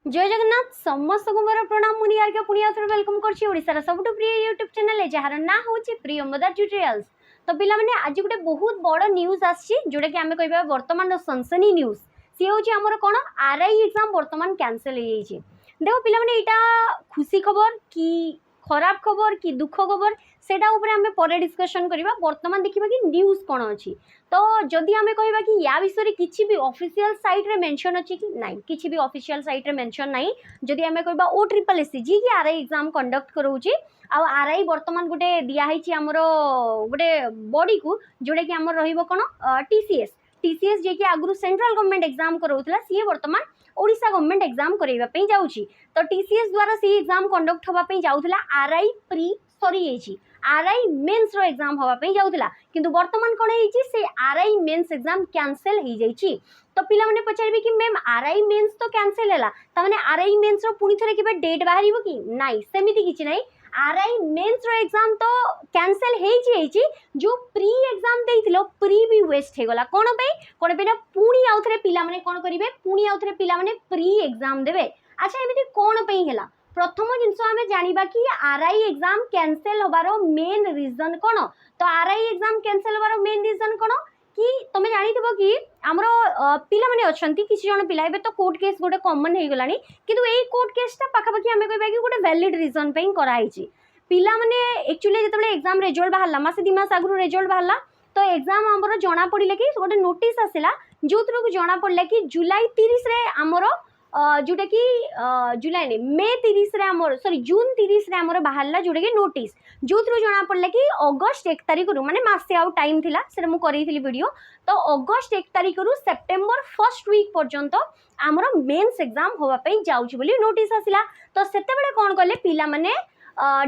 जय जगन्नाथ समस्त को मोर प्रणाम मुनि आर्के पुणी आउथरे वेलकम करछि ओडिसा रा सबटु प्रिय यूट्यूब चैनल जहार ना होछि प्रियंवदा ट्यूटोरियल्स। तो पिला माने आज गोटे बहुत बड़ न्यूज आछि जोडा कि हमें कहबा वर्तमान सनसनी न्यूज सी होछि हमर कोन आरआई एग्जाम वर्तमान कैंसिल हो जाइछि। देखो पिला माने एटा खुशी खबर कि खराब खबर कि दुख खबर सेटा ऊपर हमें परे डिस्कशन करबा। वर्तमान देखिबा कि न्यूज कोन अछि। तो जदि हमें कहबा कि या विषय रे किछि भी ऑफिशियल साइट रे मेंशन अछि कि नहीं, किछि भी ऑफिशियल साइट रे मेंशन नहीं। जदि हमें कहबा ओ ट्रिपल एससी जी कि आरआई एग्जाम कंडक्ट करूची आ आरआई वर्तमान गोटे दिया हिची हमरो गोटे बॉडी को जोडे कि हमर रहिबो कोन टीसीएस जे कि आगुरु सेंट्रल गवर्नमेंट एग्जाम करौतला सी वर्तमान ओडिशा गवर्नमेंट एग्जाम करैबा पई जाउची। तो टीसीएस द्वारा सी एग्जाम कंडक्ट होबा पई जाउतला आरआई प्री सरी एची आरआई मेंस रो एग्जाम होबा पई जाउतला किंतु वर्तमान कोन हेची से आरआई मेंस एग्जाम कैंसिल हो जाइछि। तो पिला माने पचारबे कि मैम आरआई मेंस तो कैंसिल हैला त माने आरआई मेंस रो पुनी थरे केबे डेट बाहरिबो कि नाही, सेमिति किछि नाही। आरआई मेंस रो एग्जाम तो कैंसिल हेछि जो प्री एग्जाम देइथिलो प्री भी वेस्ट हे गला कोन पे ना पुनी आउथरे पिला माने कोन करिवे पुनी आउथरे पिला माने प्री एग्जाम देबे। अच्छा एमिति कोन पे हैला प्रथम जिनस आम जाना कि आरआई एग्जाम कैंसिल होबार मेन रीजन कौन। तो आरआई एग्जाम कैंसिल होबार मेन रीजन कौन कि तुम जानी कि आमर पिला माने अछंती किसी जन पिला एबे तो कोर्ट केस गोटे कॉमन हो गलानी किंतु एई कोर्ट केसटा पाखापाखि आम कहबा कि गोटे वैलिड रीजन पे कराई पिला माने एक्चुअली जतबे एग्जाम रिजल्ट बाहरला मासे 2 मास आगु रिजल्ट बाहरला तो एग्जाम आमर जना पड़िले कि गोटे नोटिस आसिला जो थ्रू जना पड़ला कि जुलाई 30 रे आमर जोटा कि जुलाई नहीं मे 30 रे आमर सॉरी जून 30 रे आमर बाहरला जोटा कि नोटिस जो थ्रू जना पड़ला कि अगस्त 1 तारिख रु माने मासे आउ टाइम थिला से मु करैथिली वीडियो। तो अगस्त 1 तारिख रु सेप्टेम्बर फर्स्ट वीक पर्यंत आमर मेंस एग्जाम होबा पई जाउची बोली नोटिस आसिला। तो सेते बेले कोन करले पिला माने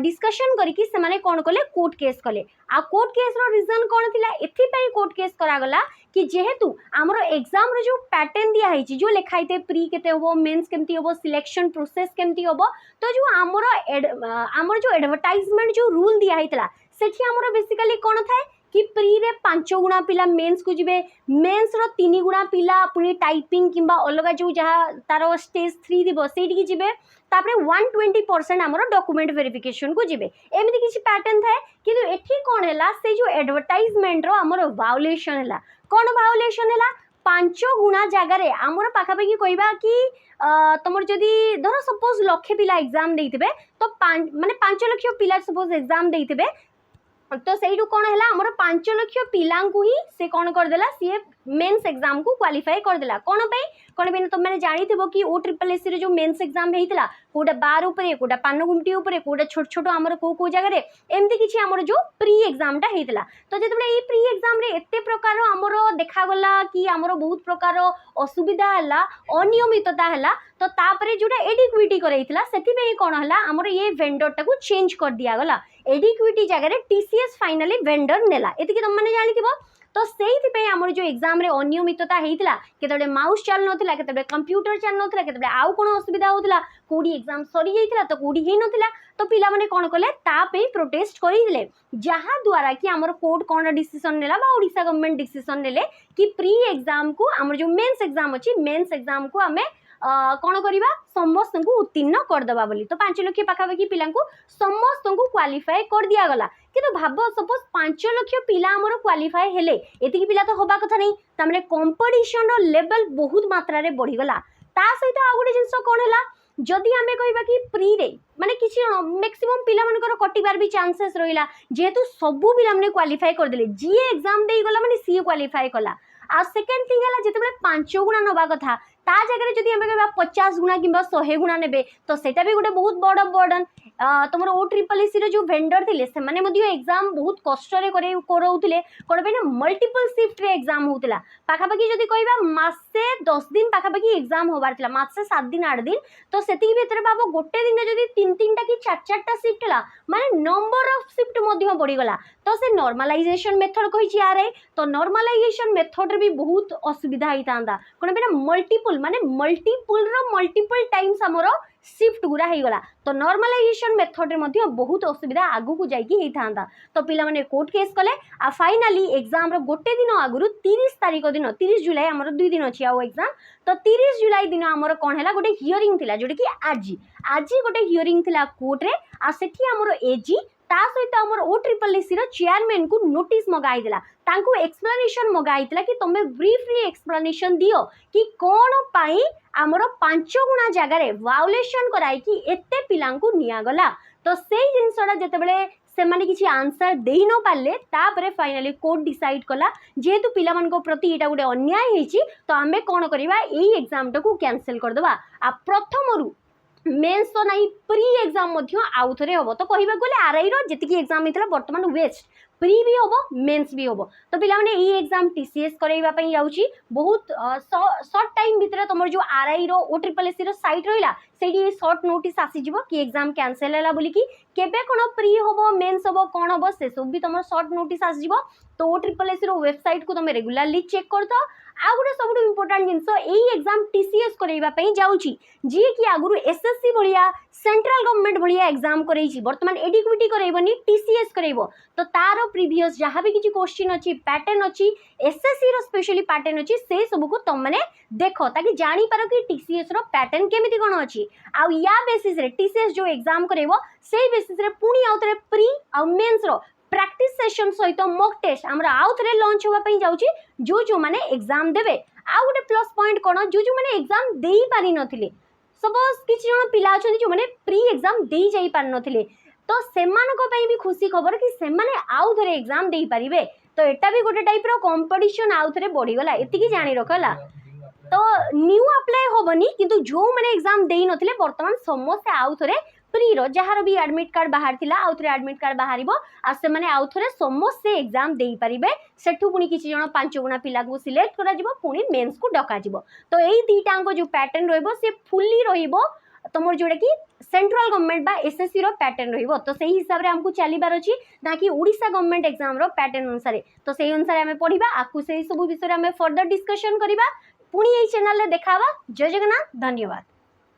डिस्कशन करिकी से माने कोन कले कोर्ट केस कले आ कोर्ट केस रो रीजन कोन थिला एथि पई कोर्ट केस करा गला कि जेहेतु हमरो एग्जाम रो जो पैटर्न दिया हिची जो लिखाइते प्री केते होबो मेंस केमती होबो सिलेक्शन प्रोसेस केमती होबो तो जो हमरो जो एडवर्टाइजमेंट जो रूल दिया हितला सेठी हमरो बेसिकली कोन थाए कि प्री रे 5 गुणा पिला मेंस को जिबे मेंस रो 3 गुणा पिला पुनी टाइपिंग किंबा अलगा जो जहा तारो स्टेज 3 दिबो सेठी की जिबे तापरे 120% हमरो डॉक्यूमेंट वेरिफिकेशन को जिबे एमिति किछि पैटर्न थाए किंतु एठी कोन हैला से जो एडवर्टाइजमेंट रो हमरो वायोलेशन हैला कोन वायोलेशन हैला 5 गुणा जगह रे हमरो पाखापाखि कहबा कि तुमर जदि धर सपोज लक्षे पिला एग्जाम देइथिबे तो माने 5 लाख पिला सपोज एग्जाम देइथिबे तो सहीठू कौन है आमर 5 लाख पिला ही से कौन करदेला सी मेंस एग्जाम को क्वालिफाई करदेला कौन पे तुम मैंने जानी थो कि ओ ट्रिपल एससी रे जो मेंस एग्जाम होता कोटा बार उपरे कोटा पानगुमटी उपरे कोटा छोट छोट आमर को जगह एमती किसी आमर जो प्री एग्जामटा होता तो जो ये प्री एग्जाम रे एते प्रकार आमर देखागला कि आमर बहुत प्रकार असुविधा है अनियमितता है तो तापरे जोटा एडिक्विटी कराइला से कौन है आमर ये वेंडरटा को चेंज कर दिया गला एडिक्विटी जगह टीसीएस फाइनाली वेंडर नेला एतिक तुम मैंने जानी तो से आमर जो एग्जाम रे अनियमितता होता केतबे माउस चल नाला केतबे कंप्यूटर चल नाला केतबे आउ कौन असुविधा होता कौड़ी एग्जाम सरी जाता तो कौड़ी ही नाला तो पिला माने कौन कले तापे प्रोटेस्ट करइले जहाँ द्वारा कि आमर कोर्ट कौन डिसीजन नेला बा ओडिशा गवर्नमेंट डिसीजन नेले कि प्री एग्जाम को आमर जो मेंस एग्जाम अच्छी मेंस एग्जाम को आमे कौन करवा समस्त को उत्तीर्ण करदे बोली तो 5 लाख पाखापाखि पिला समस्त को क्वालिफाई कर दिया गला किंतु भाव सपोज 5 लाख पिला आमर क्वालिफाई हेले एतिकी पिला तो होबा कथा नहीं तमने कंपटीशन रो लेवल बहुत मात्रा रे बढ़ी गला ता सहित आ गोटे जिंस कोन हैला जदि आमे कहबा कि प्री रे माने किसी मैक्सिमम पिला मनकर कटिबार भी चांसेस रहिला जेहेतु सबु पिला माने क्वालिफाई कर देले जी एग्जाम देई गला माने सी क्वालिफाई कला आ सेकेंड थिंग है जिते 5 गुणा नवा कथा ता जगह जदि हम कहबा 50 गुणा किंबा 100 गुणा नेबे तो सेटा भी गोटे बहुत बड़ बर्डन तुमर ओ ट्रिपल एससी रे जो वेंडर थिले से माने मदियो एग्जाम बहुत कष्ट रे करौथिले कोन ना मल्टीपल शिफ्ट रे एग्जाम होतिला पाखापाखि जदि कहबा मासे 10 दिन पाखापाखि एग्जाम होबार थिला मासे 7 दिन 8 दिन तो सेति भीतर बाबो गोटे दिन जदि 3 टा कि 4 शिफ्ट ला माने नंबर ऑफ शिफ्ट मदियो बढ़ी गला तो से नॉर्मलाइजेशन मेथड कहि आ रे तो नॉर्मलाइजेशन मेथड रे भी बहुत असुविधा हितांदा कोन ना मल्टीपल माने मल्टीपल टाइम्स हमरो शिफ्ट गुरा हो गला तो नॉर्मलाइजेशन मेथड रे मध्य बहुत असुविधा आगु को जाई कि था तो पिला माने कोर्ट केस कले आ फाइनली एग्जाम रो गोटे दिन आगु 30 तारिख दिन 30 जुलाई हमर 2 दिन अछि आ एग्जाम तो 30 जुलाई दिन हमर कोन हैला गोटे हियरिंग थिला जोटे कि आज गोटे हियरिंग थिला कोर्ट रे आ सेठी हमर एजी ता सहित हमर OSSC रो चेयरमैन को नोटिस मगाई दिला तांको एक्सप्लेनेशन मगाई दिला कि तमे ब्रीफली एक्सप्लेनेशन दियो कि कोन पाई हमर 5 गुणा जगह रे वायोलेशन कराई कि एते पिलांको निया गला तो सेही जिंसडा जते बेले से माने किसी आंसर देई न पाले तापरे फाइनली कोर्ट डिसाइड कला जेहेतु पिला मन को प्रति एटा गुटे अन्याय हेची तो आमे कोन करिबा एई एग्जाम टाको कैंसिल कर देबा आ प्रथमरु मेंस तो नहीं प्री एग्जाम मध्य आउ थरे होबो तो कहिबा गले आरआई रो जति एग्जाम हितला वर्तमान वेस्ट प्री भी होबो मेंस भी होबो तो पिला माने ई एग्जाम टीसीएस करैबा पई जाउची बहुत शॉर्ट टाइम भितर तमर जो आरआई रो OSSC रो साइट रहिला सेडी शॉर्ट नोटिस आसी जिवो कि एग्जाम कैंसिल हैला बोली कि केबे कोन प्री होबो मेंस होबो कोन होबो से सब भी तमर शॉर्ट नोटिस आसी जिवो तो OSSC रो वेबसाइट को तमे रेगुलरली चेक करतो आ गुटे सबुठ इम्पोर्टाट जिनस यही एग्जाम टीसीएस करैबा जाऊँगी जी कि आगुरी एसएससी भाया सेंट्रल गवर्नमेंट भाया एग्जाम करैछि बर्तमान एडिक्विटी करैबनी टीसीएस करैबो तो तार प्रीवियस जहाँ भी किसी क्वेश्चन अच्छी पैटर्न अच्छी एसएससी रो स्पेशली पैटर्न अच्छी से सब को तुम मैंने देख ताकि जानी पार कि टीसीएस रो पैटर्न केमिति कोन अच्छी आ या बेसिस रे टीसीएस जो एग्जाम करैबो से बेसिस रे पुणी आउ थरे प्री आ मेंस रो प्रैक्टिस सेशन सहित मॉक टेस्ट हमरा आउ थरे लॉन्च होबा पई जाउची जो माने एग्जाम देबे आ गोटे प्लस पॉइंट कोन जो माने एग्जाम देई पारि नथिले सपोज किछि जण पिला अछन जो माने प्री एग्जाम देई जाई पार नथिले तो सेमान को पई भी खुशी खबर कि सेमाने आउ थरे एग्जाम देई पारिबे तो एटा भी गोटे टाइप रो कंपटीशन आउ थरे बढ़ी गला एति कि जानि रखला तो न्यू अप्लाई होबनी किंतु जो माने एग्जाम देई नथिले वर्तमान समस्त आउ थरे प्री रो जहार भी एडमिट कार्ड बाहर थिला आउ थरे एडमिट कार्ड बाहरिबो आ से माने आउ थरे समस्त एग्जाम देई परिबे सेठु पुनी किछि जण 5 गुणा पिला को सिलेक्ट करा जिवो पुनी मेंस को डका जिवो तो एई दीटांको जो पैटर्न रहइबो से फुल्ली रहिबो तमर जोडे कि सेंट्रल गवर्नमेंट बा एसएससी रो पैटर्न रहिबो तो सेही हिसाब रे हमकु चलीबार अछि ना कि ओडिसा गवर्नमेंट एग्जाम रो पैटर्न अनुसार तो सेही अनुसार हमें पढिबा आकु सेही सब विषय रे हमें फर्दर डिस्कशन करिबा पुनी एई चैनल रे देखावा जय जगन्नाथ धन्यवाद।